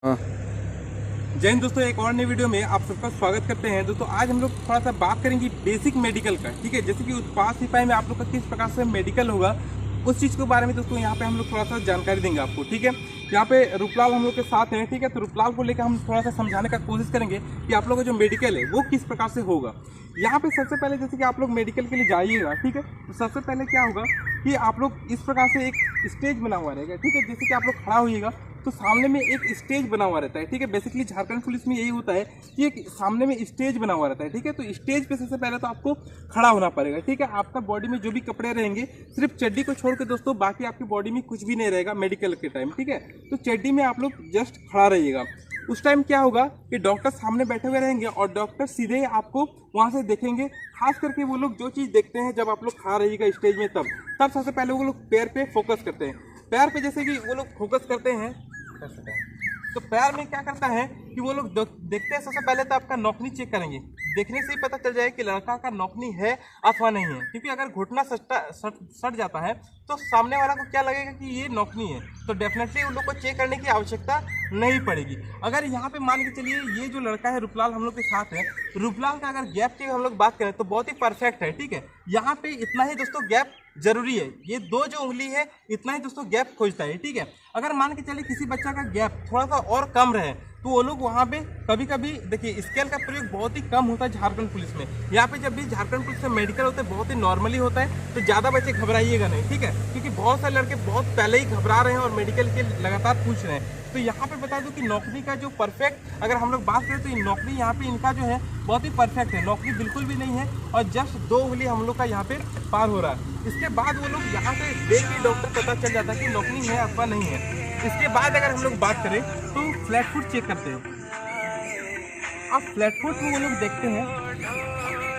हाँ। जय हिंद दोस्तों, एक और नई वीडियो में आप सबका स्वागत करते हैं। दोस्तों आज हम लोग थोड़ा सा बात करेंगे बेसिक मेडिकल का, ठीक है। जैसे कि उत्पाद सिपाही में आप लोग का किस प्रकार से मेडिकल होगा, उस चीज़ के बारे में दोस्तों यहाँ पे हम लोग थोड़ा सा जानकारी देंगे आपको, ठीक है। यहाँ पे रूपलाल हम लोग के साथ हैं, ठीक है। तो रूपलाल को लेकर हम थोड़ा सा समझाने का कोशिश करेंगे कि आप लोग का जो मेडिकल है वो किस प्रकार से होगा। यहाँ पे सबसे पहले जैसे कि आप लोग मेडिकल के लिए जाइएगा, ठीक है। तो सबसे पहले क्या होगा कि आप लोग इस प्रकार से एक स्टेज बना हुआ रहेगा, ठीक है। जैसे कि आप लोग खड़ा होइएगा तो सामने में एक स्टेज बना हुआ रहता है, ठीक है। बेसिकली झारखंड पुलिस में यही होता है कि एक सामने में स्टेज बना हुआ रहता है, ठीक है। तो स्टेज पे सबसे पहले तो आपको खड़ा होना पड़ेगा, ठीक है। आपका बॉडी में जो भी कपड़े रहेंगे, सिर्फ चड्डी को छोड़ के दोस्तों बाकी आपकी बॉडी में कुछ भी नहीं रहेगा मेडिकल के टाइम, ठीक है। तो चड्डी में आप लोग जस्ट खड़ा रहिएगा। उस टाइम क्या होगा कि डॉक्टर सामने बैठे हुए रहेंगे और डॉक्टर सीधे आपको वहां से देखेंगे। खास करके वो लोग जो चीज़ देखते हैं जब आप लोग खड़ा रहिएगा स्टेज में, तब सबसे पहले वो लोग पैर पे फोकस करते हैं। पैर पे जैसे कि वो लोग फोकस करते हैं तो पैर में क्या करता है कि वो लोग देखते हैं। सबसे पहले तो आपका नौकनी चेक करेंगे, देखने से ही पता चल जाए कि लड़का का नौकनी है अथवा नहीं है। क्योंकि अगर घुटना सट जाता है तो सामने वाला को क्या लगेगा कि ये नौकनी है, तो डेफिनेटली उन लोग को चेक करने की आवश्यकता नहीं पड़ेगी। अगर यहाँ पे मान के चलिए ये जो लड़का है रूपलाल हम लोग के साथ है, रूपलाल का अगर गैप की हम लोग बात करें तो बहुत ही परफेक्ट है, ठीक है। यहाँ पे इतना ही दोस्तों गैप जरूरी है, ये दो जो उंगली है इतना ही दोस्तों गैप खोजता है, ठीक है। अगर मान के चलिए किसी बच्चा का गैप थोड़ा सा और कम रहे तो वो लोग वहाँ पे कभी कभी देखिए स्केल का प्रयोग बहुत ही कम होता है झारखंड पुलिस में। यहाँ पे जब भी झारखंड पुलिस में मेडिकल होता है बहुत ही नॉर्मली होता है, तो ज़्यादा बच्चे घबराइएगा नहीं, ठीक है। क्योंकि बहुत सारे लड़के बहुत पहले ही घबरा रहे हैं और मेडिकल के लगातार पूछ रहे हैं। तो यहाँ पे बता दूं कि नौकरी का जो परफेक्ट अगर हम लोग बात करें तो ये नौकरी यहाँ पे इनका जो है बहुत ही परफेक्ट है, नौकरी बिल्कुल भी नहीं है और जस्ट 2 उंगली हम लोग का यहाँ पे पार हो रहा है। इसके बाद वो लोग यहाँ से देख के डॉक्टर पता चल जाता है कि नौकरी है अथवा नहीं है। इसके बाद अगर हम लोग बात करें तो फ्लैट फुट चेक करते हैं। अब फ्लैट फुट में वो लोग देखते हैं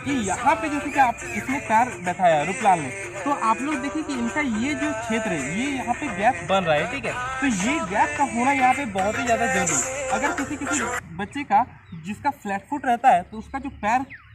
कि यहाँ पे जैसे कि आप इसमें पैर बैठाया रूपलाल ने, तो आप लोग देखिए कि इनका ये जो क्षेत्र है ये यहाँ पे गैप बन रहा है, ठीक है। तो ये गैप का होना यहाँ पे बहुत ही ज़्यादा जरूरी है। अगर किसी बच्चे का जिसका फ्लैट फुट रहता है तो उसका जो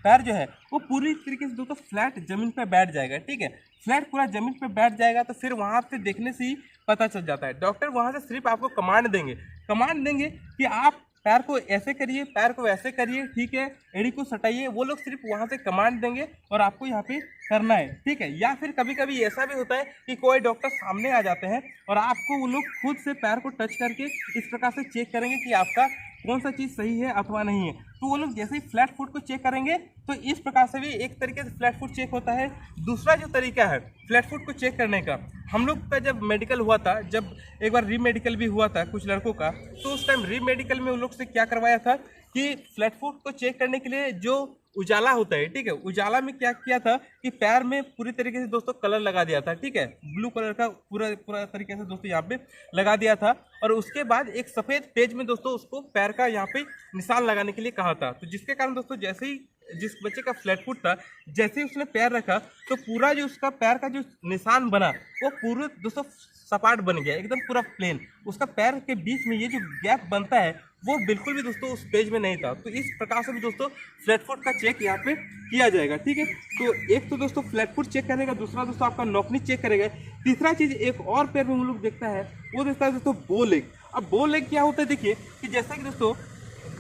पैर जो है वो पूरी तरीके से दोस्तों फ्लैट जमीन पे बैठ जाएगा, ठीक है। फ्लैट पूरा जमीन पे बैठ जाएगा तो फिर वहाँ पे देखने से ही पता चल जाता है। डॉक्टर वहाँ से सिर्फ आपको कमांड देंगे कि आप पैर को ऐसे करिए, पैर को ऐसे करिए, ठीक है, एड़ी को सटाइए। वो लोग सिर्फ वहाँ से कमांड देंगे और आपको यहाँ पे करना है, ठीक है। या फिर कभी कभी ऐसा भी होता है कि कोई डॉक्टर सामने आ जाते हैं और आपको वो लोग खुद से पैर को टच करके इस प्रकार से चेक करेंगे कि आपका कौन सा चीज़ सही है अथवा नहीं है। तो वो लोग जैसे ही फ्लैट फुट को चेक करेंगे तो इस प्रकार से भी एक तरीके से फ्लैट फुट चेक होता है। दूसरा जो तरीका है फ्लैट फुट को चेक करने का, हम लोग का जब मेडिकल हुआ था, जब एक बार री मेडिकल भी हुआ था कुछ लड़कों का, तो उस टाइम री मेडिकल में उन लोग से क्या करवाया था कि फ्लैट फुट को चेक करने के लिए जो उजाला होता है, ठीक है, उजाला में क्या किया था कि पैर में पूरी तरीके से दोस्तों कलर लगा दिया था, ठीक है। ब्लू कलर का पूरा तरीके से दोस्तों यहाँ पे लगा दिया था और उसके बाद एक सफ़ेद पेज में दोस्तों उसको पैर का यहाँ पे निशान लगाने के लिए कहा था। तो जिसके कारण दोस्तों जैसे ही जिस बच्चे का फ्लैट फुट था, जैसे ही उसने पैर रखा तो पूरा जो उसका पैर का जो निशान बना वो पूरे दोस्तों सपाट बन गया, एकदम पूरा प्लेन। उसका पैर के बीच में ये जो गैप बनता है वो बिल्कुल भी दोस्तों उस पेज में नहीं था। तो इस प्रकार से भी दोस्तों फ्लैट फुट का चेक यहाँ पे किया जाएगा, ठीक है। तो एक तो दोस्तों फ्लैट फुट चेक करेगा, दूसरा दोस्तों आपका नौकनी चेक करेगा। तीसरा चीज़ एक और पैर में हम लोग देखता है, वो देखता है दोस्तों बो लेग। अब बो लेग क्या होता है देखिए कि जैसा कि दोस्तों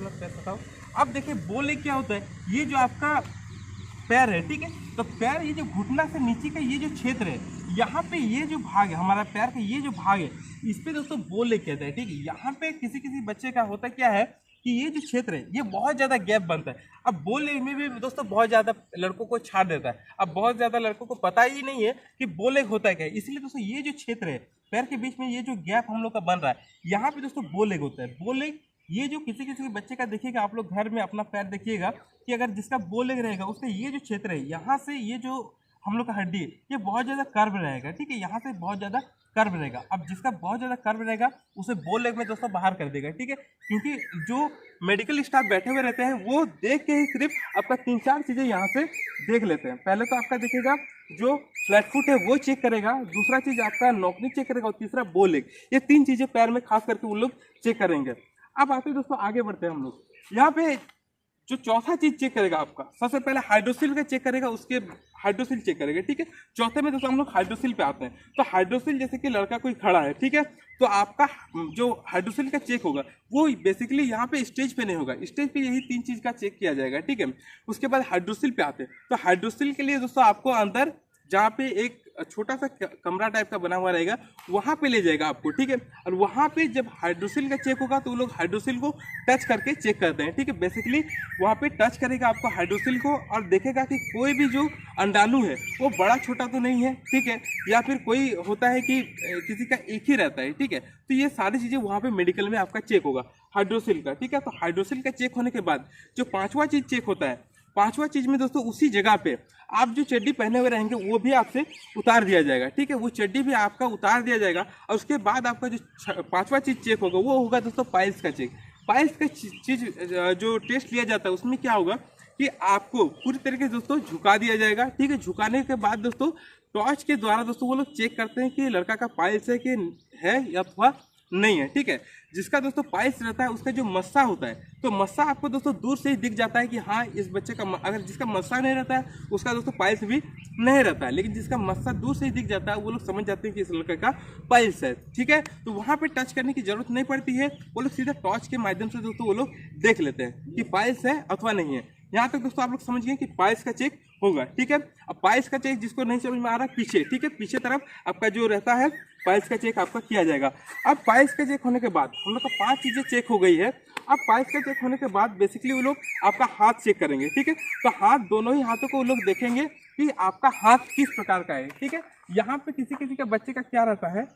बताओ, अब देखिए बो लेग क्या होता है, ये जो आपका पैर है, ठीक है। तो पैर ये जो घुटना से नीचे का ये जो क्षेत्र है, यहाँ पे ये जो भाग है हमारा पैर का, ये जो भाग है इस पे दोस्तों बो लेग कहते हैं, ठीक है। यहाँ पे किसी बच्चे का होता क्या है कि ये जो क्षेत्र है ये बहुत ज़्यादा गैप बनता है। अब बो लेग में भी दोस्तों बहुत ज़्यादा लड़कों को छाड़ देता है। अब बहुत ज़्यादा लड़कों को पता ही नहीं है कि बो लेग होता है क्या, इसलिए दोस्तों ये जो क्षेत्र है पैर के बीच में ये जो गैप हम लोग का बन रहा है, यहाँ पे दोस्तों बो लेग होता है। बो लेग ये जो किसी बच्चे का देखिएगा, आप लोग घर में अपना पैर देखिएगा कि अगर जिसका बो लेग रहेगा उसका ये जो क्षेत्र है यहाँ से ये जो हम लोग का हड्डी है ये बहुत ज़्यादा कर्व रहेगा, ठीक है। यहाँ से बहुत ज़्यादा कर्व रहेगा। अब जिसका बहुत ज़्यादा कर्व रहेगा उसे बो लेग में दोस्तों बाहर कर देगा, ठीक है। क्योंकि जो मेडिकल स्टाफ बैठे हुए रहते हैं वो देख के ही सिर्फ आपका 3-4 चीज़ें यहाँ से देख लेते हैं। पहले तो आपका देखिएगा जो फ्लैट फुट है वो चेक करेगा, दूसरा चीज़ आपका नौकनी चेक करेगा और तीसरा बो लेग। ये 3 चीज़ें पैर में खास करके वो लोग चेक करेंगे। अब आते दोस्तों आगे बढ़ते हैं हम लोग। यहाँ पे जो चौथा चीज चेक करेगा आपका, सबसे पहले हाइड्रोसिल का चेक करेगा, उसके हाइड्रोसिल चेक करेगा, ठीक है। चौथे में दोस्तों हम लोग हाइड्रोसिल पे आते हैं। तो हाइड्रोसिल जैसे कि लड़का कोई खड़ा है, ठीक है, तो आपका जो हाइड्रोसिल का चेक होगा वो बेसिकली यहाँ पे स्टेज पे नहीं होगा, स्टेज पे यही 3 चीज का चेक किया जाएगा, ठीक है। उसके बाद हाइड्रोसिल पे आते हैं। तो हाइड्रोसिल के लिए दोस्तों आपको अंदर जहाँ पे एक छोटा सा कमरा टाइप का बना हुआ रहेगा वहाँ पे ले जाएगा आपको, ठीक है। और वहाँ पे जब हाइड्रोसिल का चेक होगा तो वो लोग हाइड्रोसिल को टच करके चेक करते हैं, ठीक है। बेसिकली वहाँ पे टच करेगा आपको हाइड्रोसिल को और देखेगा कि कोई भी जो अंडाणु है वो बड़ा छोटा तो नहीं है, ठीक है, या फिर कोई होता है कि किसी का एक ही रहता है, ठीक है। तो ये सारी चीज़ें वहाँ पे मेडिकल में आपका चेक होगा हाइड्रोसिल का, ठीक है। तो हाइड्रोसिल का चेक होने के बाद जो 5वां चीज़ चेक होता है, 5वां चीज में दोस्तों उसी जगह पे आप जो चड्डी पहने हुए रहेंगे वो भी आपसे उतार दिया जाएगा, ठीक है। वो चड्डी भी आपका उतार दिया जाएगा और उसके बाद आपका जो 5वां चीज चेक होगा वो होगा दोस्तों पाइल्स का चेक। पाइल्स का चीज जो टेस्ट लिया जाता है उसमें क्या होगा कि आपको पूरी तरीके से दोस्तों झुका दिया जाएगा, ठीक है। झुकाने के बाद दोस्तों टॉर्च के द्वारा दोस्तों वो लोग चेक करते हैं कि लड़का का पाइल्स है कि है अथवा नहीं है, ठीक है। जिसका दोस्तों पाइल्स रहता है उसका जो मस्सा होता है, तो मस्सा आपको दोस्तों दूर से ही दिख जाता है कि हाँ इस बच्चे का, अगर जिसका मस्सा नहीं रहता है उसका दोस्तों पाइल्स भी नहीं रहता है, लेकिन जिसका मस्सा दूर से ही दिख जाता है वो लोग समझ जाते हैं कि इस लड़के का पाइल्स है, ठीक है। तो वहाँ पे टच करने की जरूरत नहीं पड़ती है, वो लोग सीधा टॉर्च के माध्यम से दोस्तों वो लोग देख लेते हैं कि पाइल्स है अथवा नहीं है। यहाँ तक दोस्तों आप लोग समझ गए कि पाइल्स का चेक होगा, ठीक है। अब पाइल्स का चेक जिसको नहीं समझ में आ रहा है पीछे, ठीक है, पीछे तरफ आपका जो रहता है पाइल्स का चेक आपका किया जाएगा। अब पाइल्स का चेक होने के बाद हम लोग का 5 चीजें चेक हो गई है। अब पाइल्स का चेक होने के बाद बेसिकली वो लोग आपका हाथ चेक करेंगे, ठीक है। तो हाथ, दोनों ही हाथों को वो लोग देखेंगे कि आपका हाथ किस प्रकार का है, ठीक है। यहाँ पे किसी किसी का बच्चे का क्या रहता है,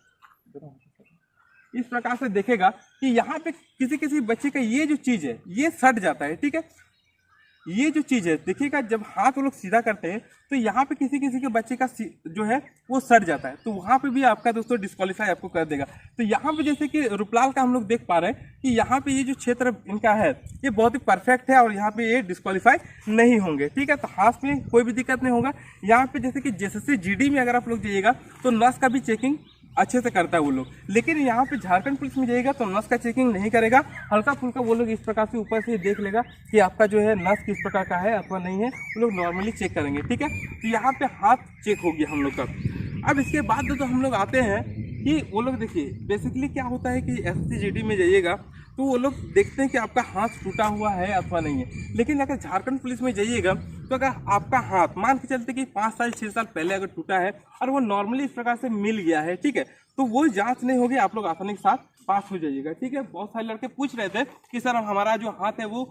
इस प्रकार से देखेगा कि यहाँ पे किसी किसी बच्चे का ये जो चीज है ये सट जाता है, ठीक है। ये जो चीज है देखिएगा, जब हाथ वो लोग सीधा करते हैं तो यहाँ पे किसी किसी के बच्चे का जो है वो सट जाता है, तो वहाँ पे भी आपका दोस्तों डिस्क्वालीफाई आपको कर देगा। तो यहाँ पे जैसे कि रूपलाल का हम लोग देख पा रहे हैं कि यहाँ पे ये जो क्षेत्र इनका है ये बहुत ही परफेक्ट है और यहाँ पे ये डिस्क्वालीफाई नहीं होंगे, ठीक है। तो हाथ में कोई भी दिक्कत नहीं होगा। यहाँ पे जैसे कि जैसे GD में अगर आप लोग जाइएगा तो नस का भी चेकिंग अच्छे से करता है वो लोग, लेकिन यहाँ पे झारखंड पुलिस में जाइएगा तो नस का चेकिंग नहीं करेगा, हल्का फुल्का वो लोग इस प्रकार से ऊपर से देख लेगा कि आपका जो है नस किस प्रकार का है अथवा नहीं है, वो लोग नॉर्मली चेक करेंगे, ठीक है। तो यहाँ पे हाथ चेक हो गया हम लोग का। अब इसके बाद तो हम लोग आते हैं कि वो लोग देखिए बेसिकली क्या होता है कि SSC-GD में जाइएगा तो वो लोग देखते हैं कि आपका हाथ टूटा हुआ है अथवा नहीं है, लेकिन अगर झारखंड पुलिस में जाइएगा तो अगर आपका हाथ मान के चलते कि 5 साल 6 साल पहले अगर टूटा है और वो नॉर्मली इस प्रकार से मिल गया है, ठीक है, तो वो जांच नहीं होगी, आप लोग आसानी के साथ पास हो जाइएगा, ठीक है। बहुत सारे लड़के पूछ रहे थे कि सर हमारा जो हाथ है वो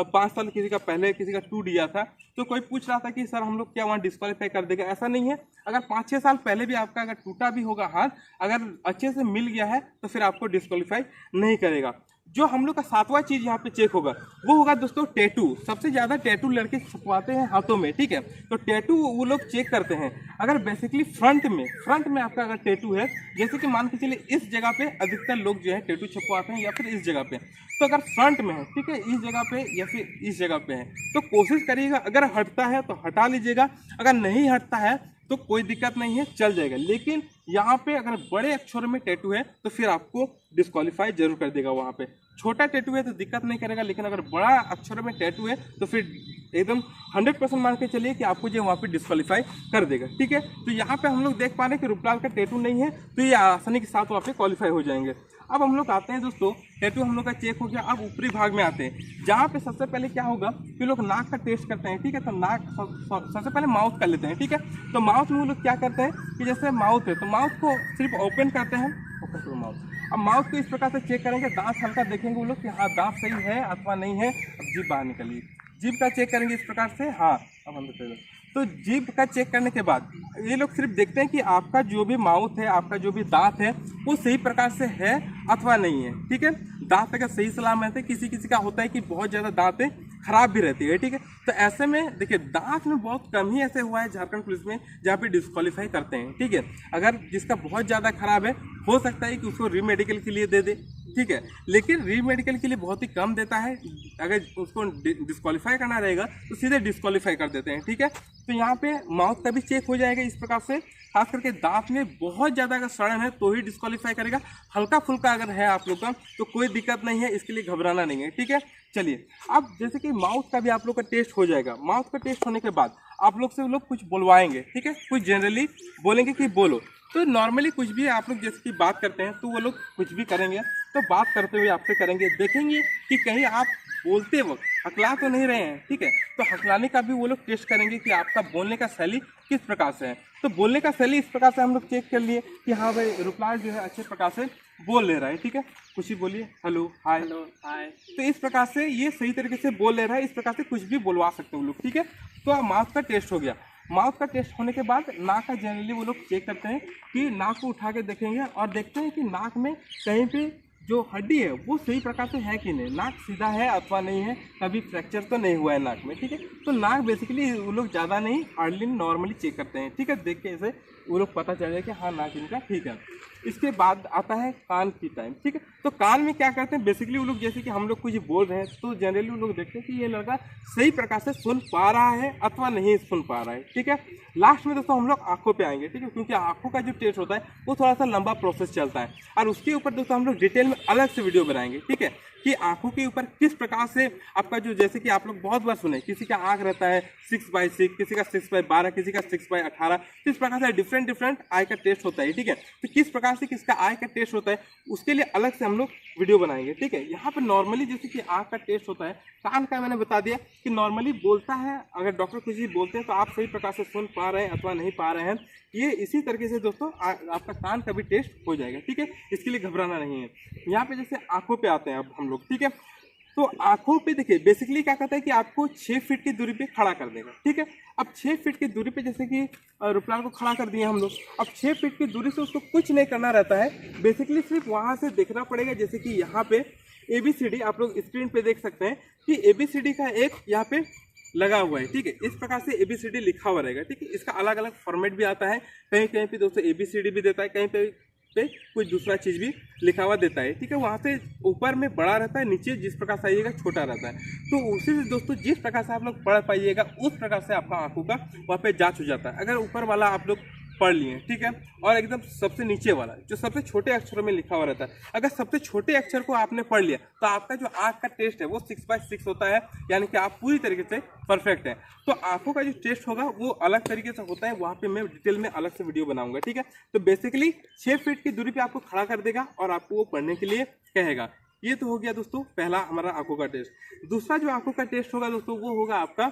5 साल किसी का पहले किसी का टूट गया था, तो कोई पूछ रहा था कि सर हम लोग क्या वहाँ डिस्क्वालीफाई कर देगा। ऐसा नहीं है, अगर 5-6 साल पहले भी आपका अगर टूटा भी होगा हाथ, अगर अच्छे से मिल गया है तो फिर आपको डिस्क्वालीफाई नहीं करेगा। जो हम लोग का 7वां चीज यहाँ पे चेक होगा वो होगा दोस्तों टैटू। सबसे ज्यादा टैटू लड़के छपवाते हैं हाथों में, ठीक है। तो टैटू वो लोग चेक करते हैं, अगर बेसिकली फ्रंट में आपका अगर टैटू है, जैसे कि मान के चलिए इस जगह पे अधिकतर लोग जो है टैटू छपवाते हैं या फिर इस जगह पे, तो अगर फ्रंट में है, ठीक है, इस जगह पे या फिर इस जगह पे है तो कोशिश करिएगा, अगर हटता है तो हटा लीजिएगा, अगर नहीं हटता है तो कोई दिक्कत नहीं है, चल जाएगा। लेकिन यहाँ पे अगर बड़े अक्षरों में टैटू है तो फिर आपको डिस्क्वालीफाई जरूर कर देगा। वहाँ पे छोटा टैटू है तो दिक्कत नहीं करेगा, लेकिन अगर बड़ा अक्षरों में टैटू है तो फिर एकदम 100% मान के चलिए कि आपको जो वहाँ पे डिस्क्वालीफाई कर देगा, ठीक है। तो यहाँ पे हम लोग देख पा रहे हैं कि रूपलाल का टैटू नहीं है, तो ये आसानी के साथ वहाँ पे क्वालिफाई हो जाएंगे। अब हम लोग आते हैं दोस्तों, टैटू हम लोग का चेक हो गया। अब ऊपरी भाग में आते हैं, जहाँ पे सबसे पहले क्या होगा कि लोग नाक का टेस्ट करते हैं, ठीक है। तो नाक सबसे पहले माउथ कर लेते हैं, ठीक है। तो माउथ में वो लोग क्या करते हैं कि जैसे माउथ है तो माउथ को सिर्फ ओपन करते हैं, ओपन करो माउथ। अब माउथ को इस प्रकार से चेक करेंगे, दांत हल्का देखेंगे वो लोग कि हाँ दांत सही है अथवा नहीं है। अब जीभ बाहर निकलिए, जीभ का चेक करेंगे इस प्रकार से, हाँ अब हम बताइए। तो जीभ का चेक करने के बाद ये लोग सिर्फ देखते हैं कि आपका जो भी माउथ है, आपका जो भी दांत है वो सही प्रकार से है अथवा नहीं है, ठीक है। दांत अगर सही सलामत है, किसी किसी का होता है कि बहुत ज़्यादा दांतें खराब भी रहती है, ठीक है। तो ऐसे में देखिए दांत में बहुत कम ही ऐसे हुआ है झारखंड पुलिस में जहाँ पे डिस्क्वालीफाई करते हैं, ठीक है। अगर जिसका बहुत ज़्यादा खराब है हो सकता है कि उसको रीमेडिकल के लिए दे दे, ठीक है। लेकिन री मेडिकल के लिए बहुत ही कम देता है, अगर उसको डिस्क्वालीफाई करना रहेगा तो सीधे डिस्क्वालीफाई कर देते हैं, ठीक है। तो यहाँ पे माउथ का भी चेक हो जाएगा इस प्रकार से। खास करके दांत में बहुत ज़्यादा अगर सड़न है तो ही डिस्क्वालीफाई करेगा, हल्का फुल्का अगर है आप लोग का तो कोई दिक्कत नहीं है, इसके लिए घबराना नहीं है, ठीक है। चलिए, अब जैसे कि माउथ का भी आप लोग का टेस्ट हो जाएगा। माउथ का टेस्ट होने के बाद आप लोग से वो लोग कुछ बुलवाएंगे, ठीक है, कुछ जनरली बोलेंगे कि बोलो। तो नॉर्मली कुछ भी आप लोग जैसे कि बात करते हैं तो वो लोग कुछ भी करेंगे, तो बात करते हुए आपसे करेंगे, देखेंगे कि कहीं आप बोलते वक्त हकला तो नहीं रहे हैं, ठीक है। तो हकलाने का भी वो लोग टेस्ट करेंगे कि आपका बोलने का शैली किस प्रकार से है। तो बोलने का शैली इस प्रकार से हम लोग चेक कर लिए कि हाँ भाई रुपलाल जो है अच्छे प्रकार से बोल ले रहा है, ठीक है। कुछ ही बोलिए, हेलो हाय, हेलो हाय। तो इस प्रकार से ये सही तरीके से बोल ले रहा है, इस प्रकार से कुछ भी बोलवा सकते हैं वो लोग, ठीक है। तो माउथ का टेस्ट हो गया। माउथ का टेस्ट होने के बाद नाक का जनरली वो लोग चेक करते हैं कि नाक को उठा के देखेंगे और देखते हैं कि नाक में कहीं पे जो हड्डी है वो सही प्रकार से है कि नहीं, नाक सीधा है अथवा नहीं है, कभी फ्रैक्चर तो नहीं हुआ है नाक में, ठीक है। तो नाक बेसिकली वो लोग ज़्यादा नहीं, हार्डली नॉर्मली चेक करते हैं, ठीक है। देख के ऐसे वो लोग पता चल जाए कि हाँ नाक इनका ठीक है। इसके बाद आता है कान की टाइम, ठीक है। तो कान में क्या करते हैं, बेसिकली वो लोग जैसे कि हम लोग कुछ बोल रहे हैं तो जनरली वो लोग देखते हैं कि ये लड़का सही प्रकार से सुन पा रहा है अथवा नहीं सुन पा रहा है, ठीक है। लास्ट में दोस्तों हम लोग आंखों पे आएंगे, ठीक है, क्योंकि आंखों का जो टेस्ट होता है वो थोड़ा सा लंबा प्रोसेस चलता है और उसके ऊपर दोस्तों हम लोग डिटेल में अलग से वीडियो बनाएंगे, ठीक है, कि आंखों के ऊपर किस प्रकार से आपका जो, जैसे कि आप लोग बहुत बार सुने किसी का आंख रहता है 6/6, किसी का 6/12, किसी का 6/18, किस प्रकार से डिफरेंट आई का टेस्ट होता है, ठीक है। तो किस प्रकार से किसका आई का टेस्ट होता है उसके लिए अलग से हम लोग वीडियो बनाएंगे, ठीक है। यहाँ पर नॉर्मली जैसे कि आंख का टेस्ट होता है, कान का मैंने बता दिया कि नॉर्मली बोलता है, अगर डॉक्टर कुछ भी बोलते हैं तो आप सही प्रकार से सुन पा रहे हैं अथवा नहीं पा रहे हैं। ये इसी तरीके से दोस्तों आपका कान का भी टेस्ट हो जाएगा, ठीक है, इसके लिए घबराना नहीं है। यहाँ पे जैसे आंखों पे आते हैं अब हम लोग, ठीक है। तो आंखों पे देखिए बेसिकली क्या कहता है कि आपको 6 फीट की दूरी पे खड़ा कर देगा, ठीक है। अब 6 फीट की दूरी पे जैसे कि रुपलाल को खड़ा कर दिए हम लोग, अब 6 फीट की दूरी से उसको कुछ नहीं करना रहता है, बेसिकली सिर्फ वहाँ से देखना पड़ेगा। जैसे कि यहाँ पे ABCD आप लोग स्क्रीन पे देख सकते हैं कि ABCD का एक यहाँ पे लगा हुआ है, ठीक है। इस प्रकार से ABCD लिखा हुआ रहेगा, ठीक है। इसका अलग अलग फॉर्मेट भी आता है, कहीं कहीं पे दोस्तों ABCD भी देता है, कहीं पे कुछ दूसरा चीज़ भी लिखा हुआ देता है, ठीक है। वहाँ से ऊपर में बड़ा रहता है, नीचे जिस प्रकार से आइएगा छोटा रहता है। तो उसी से दोस्तों जिस प्रकार से आप लोग पढ़ पाइएगा उस प्रकार से आपका आंखों का वहाँ पे जांच हो जाता है। अगर ऊपर वाला आप लोग पढ़ लिए, ठीक है, और एकदम सबसे नीचे वाला जो सबसे छोटे अक्षरों में लिखा हुआ रहता है, अगर सबसे छोटे अक्षर को आपने पढ़ लिया तो आपका जो आंख का टेस्ट है वो 6/6 होता है, यानी कि आप पूरी तरीके से परफेक्ट है। तो आंखों का जो टेस्ट होगा वो अलग तरीके से होता है, वहाँ पे मैं डिटेल में अलग से वीडियो बनाऊंगा, ठीक है। तो बेसिकली 6 फीट की दूरी पे आपको खड़ा कर देगा और आपको वो पढ़ने के लिए कहेगा। ये तो हो गया दोस्तों पहला हमारा आंखों का टेस्ट। दूसरा जो आंखों का टेस्ट होगा दोस्तों वो होगा आपका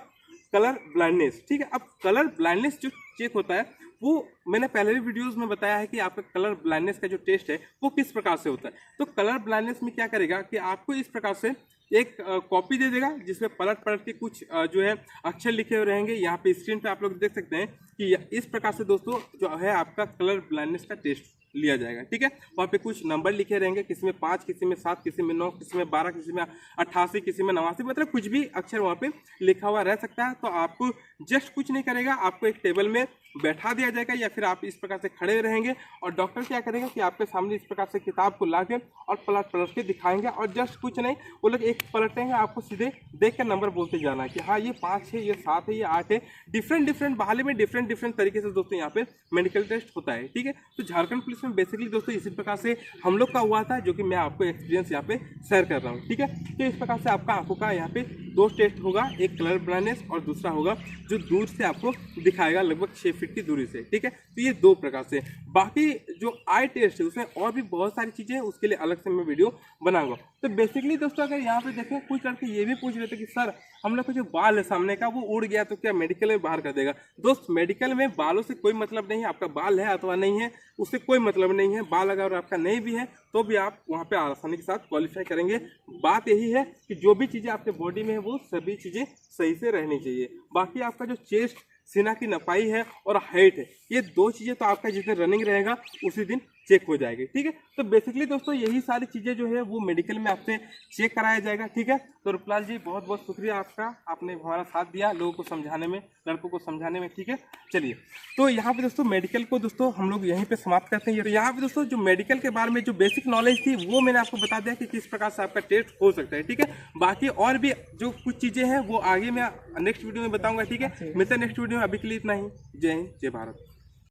कलर ब्लाइंडनेस, ठीक है। अब कलर ब्लाइंडनेस जो चेक होता है वो मैंने पहले भी वीडियोस में बताया है कि आपका कलर ब्लाइंडनेस का जो टेस्ट है वो किस प्रकार से होता है। तो कलर ब्लाइंडनेस में क्या करेगा कि आपको इस प्रकार से एक कॉपी दे देगा जिसमें पलट पलट के कुछ जो है अक्षर लिखे हुए रहेंगे। यहाँ पे स्क्रीन पे आप लोग देख सकते हैं कि इस प्रकार से दोस्तों जो है आपका कलर ब्लाइंडनेस का टेस्ट लिया जाएगा, ठीक है। वहाँ पे कुछ नंबर लिखे रहेंगे, किसी में 5, किसी में 7, किसी में 9, किसी में 12, किसी में 88, किसी में 89, मतलब कुछ भी अक्षर वहाँ पे लिखा हुआ रह सकता है। तो आपको जस्ट कुछ नहीं करेगा, आपको एक टेबल में बैठा दिया जाएगा या फिर आप इस प्रकार से खड़े रहेंगे और डॉक्टर क्या करेगा कि आपके सामने इस प्रकार से किताब को ला के और पलट पलट के दिखाएंगे और जस्ट कुछ नहीं, वो लोग एक पलटेंगे, आपको सीधे देख कर नंबर बोलते जाना है कि हाँ ये 5 है, ये 7 है, ये 8 है। डिफरेंट बहाली में डिफरेंट तरीके से दोस्तों यहाँ पे मेडिकल टेस्ट होता है, ठीक है। तो झारखंड पुलिस में बेसिकली दोस्तों इसी प्रकार से हम लोग का हुआ था, जो कि मैं आपको एक्सपीरियंस यहाँ पे शेयर कर रहा हूँ, ठीक है। तो इस प्रकार से आपका आंखों का यहाँ पे 2 टेस्ट होगा, एक कलर ब्लाइंडनेस और दूसरा होगा जो दूर से आपको दिखाएगा लगभग 6 फीट की दूरी से, ठीक है। तो ये 2 प्रकार से। बाकी जो आई टेस्ट है उसमें और भी बहुत सारी चीज़ें हैं, उसके लिए अलग से मैं वीडियो बनाऊंगा। तो बेसिकली दोस्तों अगर यहाँ पे देखें कुछ लड़के ये भी पूछ रहे थे कि सर हम लोग का जो बाल है सामने का वो उड़ गया तो क्या मेडिकल में बाहर कर देगा। दोस्त मेडिकल में बालों से कोई मतलब नहीं है, आपका बाल है अथवा नहीं है उससे कोई मतलब नहीं है। बाल अगर आपका नहीं भी है तो भी आप वहाँ पे आसानी के साथ क्वालिफाई करेंगे। बात यही है कि जो भी चीज़ें आपके बॉडी में है वो सभी चीज़ें सही से रहनी चाहिए। बाकी आपका जो चेस्ट, सीना की नपाई है और हाइट है, ये 2 चीज़ें तो आपका जिस दिन रनिंग रहेगा उसी दिन चेक हो जाएगी। ठीक है, तो बेसिकली दोस्तों यही सारी चीज़ें जो है वो मेडिकल में आपसे चेक कराया जाएगा। ठीक है, तो रूपलाल जी बहुत बहुत शुक्रिया आपका, आपने हमारा साथ दिया लोगों को समझाने में, लड़कों को समझाने में। ठीक है, चलिए तो यहाँ पे दोस्तों मेडिकल को दोस्तों हम लोग यहीं पे समाप्त करते हैं। यहाँ पे दोस्तों जो मेडिकल के बारे में जो बेसिक नॉलेज थी वो मैंने आपको बता दिया कि किस प्रकार से आपका टेस्ट हो सकता है। ठीक है, बाकी और भी जो कुछ चीज़ें हैं वो आगे मैं नेक्स्ट वीडियो में बताऊँगा। ठीक है, मिलते हैं नेक्स्ट वीडियो में, अभी के लिए इतना ही। जय हिंद, जय भारत।